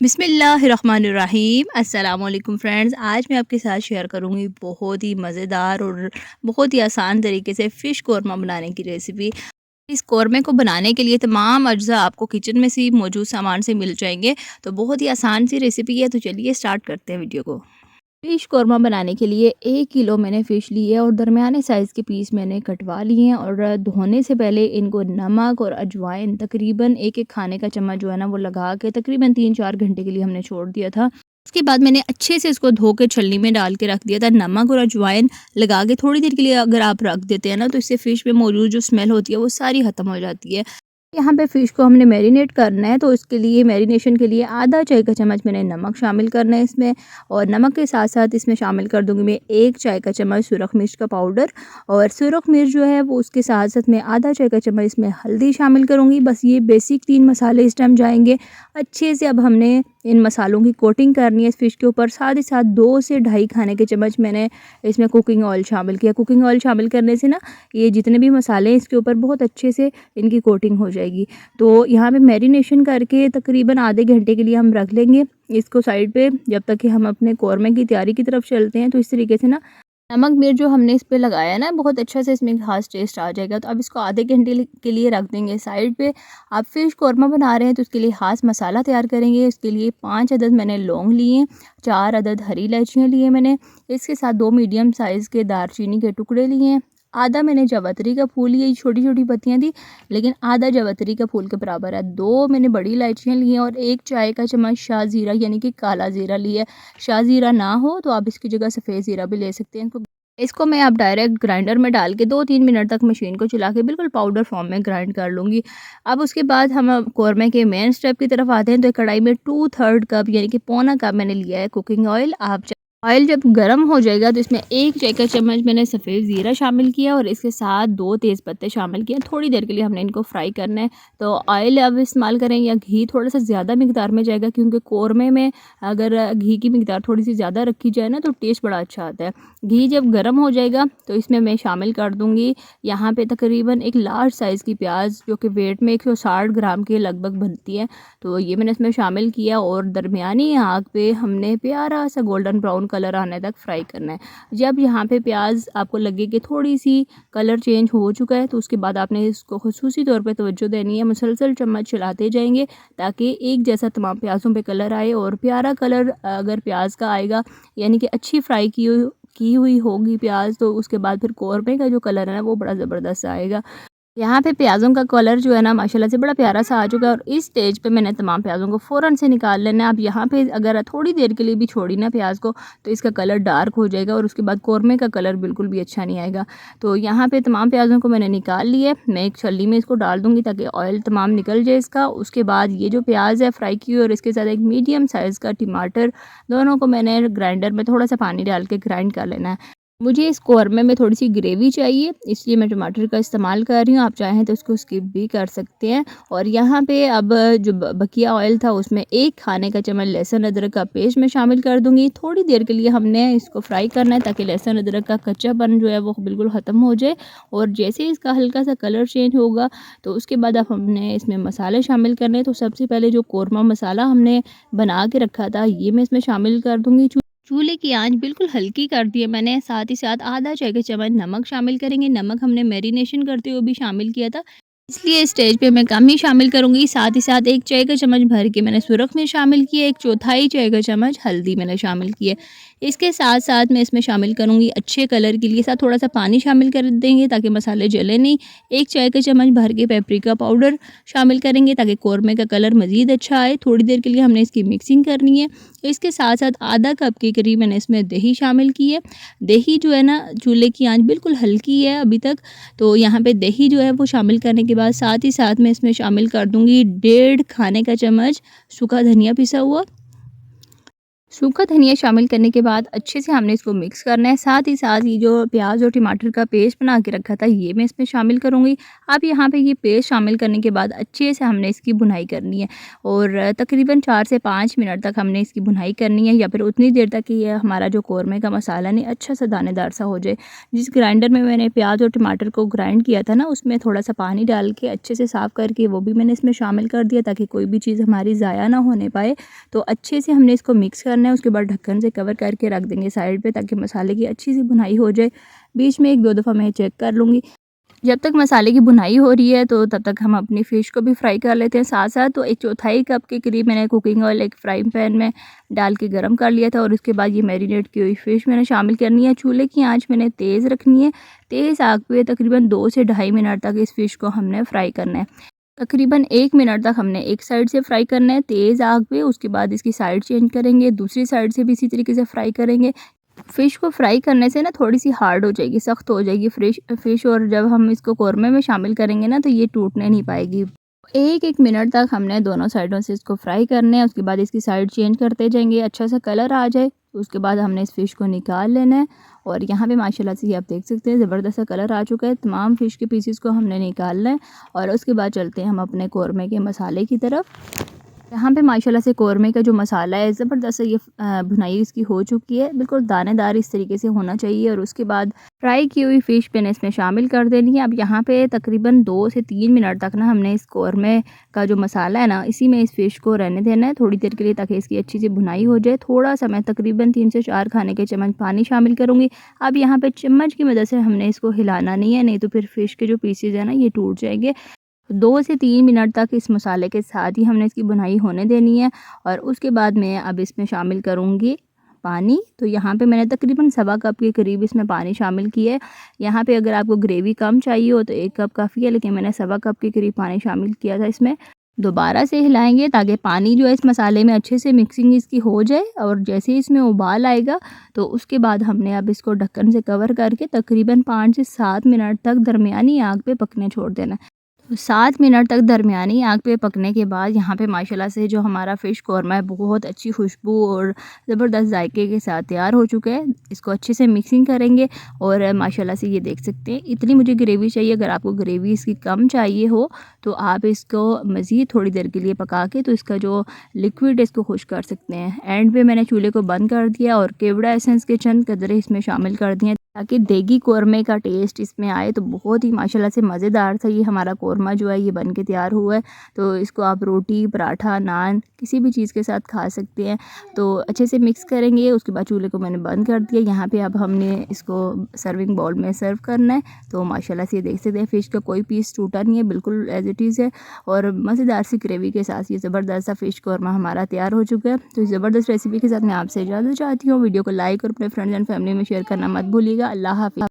बिस्मिल्लाहिर्रहमानिर्रहीम अस्सलामुअलैकुम फ्रेंड्स। आज मैं आपके साथ शेयर करूंगी बहुत ही मज़ेदार और बहुत ही आसान तरीके से फ़िश कौरमा बनाने की रेसिपी। इस कौरमे को बनाने के लिए तमाम अज्जा आपको किचन में से ही मौजूद सामान से मिल जाएंगे। तो बहुत ही आसान सी रेसिपी है। तो चलिए स्टार्ट करते हैं वीडियो को। फ़िश कौरमा बनाने के लिए 1 किलो मैंने फ़िश ली है और दरमियाने साइज़ के पीस मैंने कटवा लिए हैं। और धोने से पहले इनको नमक और अजवाइन तकरीबन एक खाने का चम्मच जो है ना वो लगा के तकरीबन 3-4 घंटे के लिए हमने छोड़ दिया था। उसके बाद मैंने अच्छे से इसको धो के छलनी में डाल के रख दिया था। नमक और अजवाइन लगा के थोड़ी देर के लिए अगर आप रख देते हैं ना तो इससे फ़िश में मौजूद जो स्मेल होती है वो सारी ख़त्म हो जाती है। यहाँ पे फ़िश को हमने मैरिनेट करना है, तो इसके लिए मैरिनेशन के लिए आधा चाय का चम्मच मैंने नमक शामिल करना है इसमें। और नमक के साथ साथ इसमें शामिल कर दूँगी मैं 1 चाय का चम्मच सुरख मिर्च का पाउडर। और सुरख मिर्च जो है वो उसके साथ साथ मैं आधा चाय का चम्मच इसमें हल्दी शामिल करूँगी। बस ये बेसिक 3 मसाले इस टाइम जाएंगे अच्छे से। अब हमने इन मसालों की कोटिंग करनी है इस फ़िश के ऊपर। साथ ही साथ 2 से ढाई खाने के चम्मच मैंने इसमें कुकिंग ऑयल शामिल किया। कुकिंग ऑयल शामिल करने से ना ये जितने भी मसाले हैं इसके ऊपर बहुत अच्छे से इनकी कोटिंग हो जाएगी। तो यहाँ पे मैरिनेशन करके तकरीबन आधे घंटे के लिए हम रख लेंगे इसको साइड पे, जब तक कि हम अपने कौरमे की तैयारी की तरफ चलते हैं। तो इस तरीके से ना नमक मिर्च जो हमने इस पे लगाया है ना बहुत अच्छा से इसमें खास टेस्ट आ जाएगा। तो अब इसको आधे घंटे के लिए रख देंगे साइड पे। आप फिश कौरमा बना रहे हैं तो उसके लिए खास मसाला तैयार करेंगे। इसके लिए 5 अदद मैंने लौंग लिए, 4 अदद हरी इलायचियाँ लिए मैंने। इसके साथ 2 मीडियम साइज़ के दालचीनी के टुकड़े लिए हैं। आधा मैंने जावित्री का फूल, ये छोटी छोटी पत्तियाँ थी लेकिन आधा जावित्री का फूल के बराबर है। 2 मैंने बड़ी इलायचियाँ ली हैं और 1 चाय का चम्मच शाह ज़ीरा यानी कि काला ज़ीरा लिया है। शाह ज़ीरा ना हो तो आप इसकी जगह सफ़ेद ज़ीरा भी ले सकते हैं। इसको मैं अब डायरेक्ट ग्राइंडर में डाल के 2-3 मिनट तक मशीन को चला के बिल्कुल पाउडर फॉर्म में ग्राइंड कर लूँगी। अब उसके बाद हम कौरमे के मेन स्टेप की तरफ आते हैं। तो एक कढ़ाई में 2/3 कप यानी कि पौना कप मैंने लिया है कुकिंग ऑयल। आप ऑयल जब गर्म हो जाएगा तो इसमें 1 चाय का चम्मच मैंने सफ़ेद ज़ीरा शामिल किया और इसके साथ 2 तेज़ पत्ते शामिल किए। थोड़ी देर के लिए हमने इनको फ्राई करना है। तो ऑयल अब इस्तेमाल करें या घी थोड़ा सा ज़्यादा मिकदार में जाएगा, क्योंकि कौरमे में अगर घी की मिकदार थोड़ी सी ज़्यादा रखी जाए ना तो टेस्ट बड़ा अच्छा आता है। घी जब गर्म हो जाएगा तो इसमें मैं शामिल कर दूँगी यहाँ पे तकरीबन एक लार्ज साइज़ की प्याज, जो कि वेट में 160 ग्राम के लगभग बनती है। तो ये मैंने इसमें शामिल किया और दरमियानी आग पे हमने प्यारा सा गोल्डन ब्राउन कलर आने तक फ्राई करना है। जब यहाँ पे प्याज आपको लगे कि थोड़ी सी कलर चेंज हो चुका है तो उसके बाद आपने इसको खुसूसी तौर पे तवज्जो देनी है। मुसलसल चम्मच चलाते जाएंगे ताकि एक जैसा तमाम प्याज़ों पे कलर आए। और प्यारा कलर अगर प्याज का आएगा यानी कि अच्छी फ्राई की हुई होगी प्याज, तो उसके बाद फिर कौरमे का जो कलर है ना वो बड़ा ज़बरदस्त आएगा। यहाँ पे प्याज़ों का कलर जो है ना माशाल्लाह से बड़ा प्यारा सा आ चुका है और इस स्टेज पे मैंने तमाम प्याज़ों को फ़ौरन से निकाल लेना है। अब यहाँ पे अगर थोड़ी देर के लिए भी छोड़ी ना प्याज को तो इसका कलर डार्क हो जाएगा और उसके बाद कौरमे का कलर बिल्कुल भी अच्छा नहीं आएगा। तो यहाँ पे तमाम प्याज़ों को मैंने निकाल लिया। मैं एक छलनी में इसको डाल दूँगी ताकि ऑयल तमाम निकल जाए इसका। उसके बाद ये जो प्याज़ है फ्राई की और इसके साथ एक मीडियम साइज़ का टमाटर, दोनों को मैंने ग्राइंडर में थोड़ा सा पानी डाल के ग्राइंड कर लेना है। मुझे इस कौरमे में थोड़ी सी ग्रेवी चाहिए, इसलिए मैं टमाटर का इस्तेमाल कर रही हूँ। आप चाहें तो उसको स्किप भी कर सकते हैं। और यहाँ पे अब जो बकिया ऑयल था उसमें 1 खाने का चम्मच लहसुन अदरक का पेस्ट मैं शामिल कर दूँगी। थोड़ी देर के लिए हमने इसको फ्राई करना है ताकि लहसुन अदरक का कच्चापन जो है वो बिल्कुल ख़त्म हो जाए। और जैसे इसका हल्का सा कलर चेंज होगा तो उसके बाद अब हमने इसमें मसाले शामिल करने हैं। तो सबसे पहले जो कौरमा मसाला हमने बना के रखा था ये मैं इसमें शामिल कर दूँगी। चूल्हे की आंच बिल्कुल हल्की कर दी है मैंने। साथ ही साथ आधा चाय का चम्मच नमक शामिल करेंगे। नमक हमने मैरिनेशन करते हुए भी शामिल किया था, इसलिए इस स्टेज पे मैं कम ही शामिल करूँगी। साथ ही साथ 1 चाय का चम्मच भर के मैंने सुरख मिर्च शामिल किया, 1/4 चाय का चम्मच हल्दी मैंने शामिल की है। इसके साथ साथ मैं इसमें शामिल करूँगी अच्छे कलर के लिए साथ थोड़ा सा पानी शामिल कर देंगे ताकि मसाले जले नहीं। 1 चाय का चम्मच भर के पेपरिका पाउडर शामिल करेंगे ताकि कौरमे का कलर मज़ीद अच्छा आए। थोड़ी देर के लिए हमने इसकी मिक्सिंग करनी है। इसके साथ साथ आधा कप के करीब मैंने इसमें दही शामिल की है। दही जो है ना चूल्हे की आंच बिल्कुल हल्की है अभी तक। तो यहाँ पे दही जो है वो शामिल करने के बाद साथ ही साथ मैं इसमें शामिल कर दूँगी 1.5 खाने का चम्मच सूखा धनिया पिसा हुआ। सूखा धनिया शामिल करने के बाद अच्छे से हमने इसको मिक्स करना है। साथ ही साथ ये जो प्याज और टमाटर का पेस्ट बना के रखा था ये मैं इसमें शामिल करूँगी। अब यहाँ पे ये पेस्ट शामिल करने के बाद अच्छे से हमने इसकी भुनाई करनी है और तकरीबन 4 से 5 मिनट तक हमने इसकी भुनाई करनी है, या फिर उतनी देर तक कि ये हमारा जो कौरमे का मसाला नहीं अच्छा सा दानेदार सा हो जाए। जिस ग्राइंडर में मैंने प्याज और टमाटर को ग्राइंड किया था ना, उसमें थोड़ा सा पानी डाल के अच्छे से साफ़ करके वो भी मैंने इसमें शामिल कर दिया, ताकि कोई भी चीज़ हमारी ज़ाया ना होने पाए। तो अच्छे से हमने इसको मिक्स करना है। उसके बाद ढक्कन से कवर करके रख देंगे साइड पे, ताकि मसाले की अच्छी सी भुनाई हो जाए। बीच में 1-2 दफ़ा मैं चेक कर लूँगी। जब तक मसाले की भुनाई हो रही है तो तब तक हम अपनी फ़िश को भी फ्राई कर लेते हैं। साथ-साथ तो 1/4 कप के करीब मैंने कुकिंग ऑयल एक फ्राइंग पैन में डाल के गरम कर लिया था, और उसके बाद ये मैरिनेट की हुई फ़िश मैंने शामिल करनी है। चूल्हे की आँच मैंने तेज़ रखनी है। तेज़ आग पे तकरीबन 2 से ढाई मिनट तक इस फ़िश को हमने फ्राई करना है। तकरीबन 1 मिनट तक हमने एक साइड से फ्राई करना है तेज़ आग पे। उसके बाद इसकी साइड चेंज करेंगे, दूसरी साइड से भी इसी तरीके से फ्राई करेंगे। फ़िश को फ्राई करने से ना थोड़ी-सी हार्ड हो जाएगी, सख्त हो जाएगी फ़िश, और जब हम इसको कौरमे में शामिल करेंगे ना तो ये टूटने नहीं पाएगी। 1-1 मिनट तक हमने दोनों साइडों से इसको फ्राई करना है। उसके बाद इसकी साइड चेंज करते जाएंगे, अच्छा सा कलर आ जाए। उसके बाद हमने इस फ़िश को निकाल लेना है, और यहाँ पे माशाल्लाह से ये आप देख सकते हैं ज़बरदस्त सा कलर आ चुका है। तमाम फ़िश के पीसेस को हमने निकालना है, और उसके बाद चलते हैं हम अपने कौरमे के मसाले की तरफ। यहाँ पे माशाल्लाह से कौरमे का जो मसाला है ज़बरदस्त है, ये भुनाई इसकी हो चुकी है, बिल्कुल दानेदार इस तरीके से होना चाहिए। और उसके बाद फ्राई की हुई फ़िश मैंने इसमें शामिल कर देनी है। अब यहाँ पे तकरीबन 2 से 3 मिनट तक ना हमने इस कौरमे का जो मसाला है ना, इसी में इस फ़िश को रहने देना है थोड़ी देर के लिए, ताकि इसकी अच्छी सी भुनाई हो जाए। थोड़ा सा मैं तकरीबन 3 से 4 खाने के चम्मच पानी शामिल करूँगी। अब यहाँ पे चम्मच की मदद से हमने इसको हिलाना नहीं है, नहीं तो फिर फ़िश के जो पीसेज़ हैं ना ये टूट जाएंगे। 2 से 3 मिनट तक इस मसाले के साथ ही हमने इसकी भुनाई होने देनी है, और उसके बाद मैं अब इसमें शामिल करूँगी पानी। तो यहाँ पे मैंने तकरीबन सवा कप के करीब इसमें पानी शामिल किया है। यहाँ पे अगर आपको ग्रेवी कम चाहिए हो तो 1 कप काफ़ी है, लेकिन मैंने सवा कप के करीब पानी शामिल किया था इसमें। दोबारा से हिलाएँगे ताकि पानी जो है इस मसाले में अच्छे से मिक्सिंग इसकी हो जाए, और जैसे ही इसमें उबाल आएगा तो उसके बाद हमने अब इसको ढक्कन से कवर करके तकरीबन 5 से 7 मिनट तक दरमियानी आग पे पकने छोड़ देना है। तो 7 मिनट तक दरमियानी आग पे पकने के बाद यहाँ पे माशाल्लाह से जो हमारा फ़िश कौरमा है बहुत अच्छी खुशबू और ज़बरदस्त जायके के साथ तैयार हो चुका है। इसको अच्छे से मिक्सिंग करेंगे, और माशाल्लाह से ये देख सकते हैं इतनी मुझे ग्रेवी चाहिए। अगर आपको ग्रेवी इसकी कम चाहिए हो तो आप इसको मज़ीद थोड़ी देर के लिए पका के तो इसका जो लिक्विड है इसको खुश कर सकते हैं। एंड पे मैंने चूल्हे को बंद कर दिया और केवड़ा एसेंस के चंद कतरे इसमें शामिल कर दिए, ताकि देगी कौरमे का टेस्ट इसमें आए। तो बहुत ही माशाल्लाह से मज़ेदार था ये हमारा कौरमा जो है ये बन के तैयार हुआ है। तो इसको आप रोटी, पराठा, नान किसी भी चीज़ के साथ खा सकते हैं। तो अच्छे से मिक्स करेंगे, उसके बाद चूल्हे को मैंने बंद कर दिया। यहाँ पे अब हमने इसको सर्विंग बाउल में सर्व करना है। तो माशाल्लाह से देख सकते हैं फ़िश का कोई पीस टूटा नहीं है, बिल्कुल एज़ इट इज़ है, और मज़ेदार सी ग्रेवी के साथ ये ज़बरदस्त सा फ़िश कौरमा हमारा तैयार हो चुका है। तो इस ज़बरदस्त रेसिपी के साथ मैं आपसे इजाज़त चाहती हूँ। वीडियो को लाइक और अपने फ्रेंड्स एंड फैमिली में शेयर करना मत भूलिएगा। अल्लाह हाफ़िज़।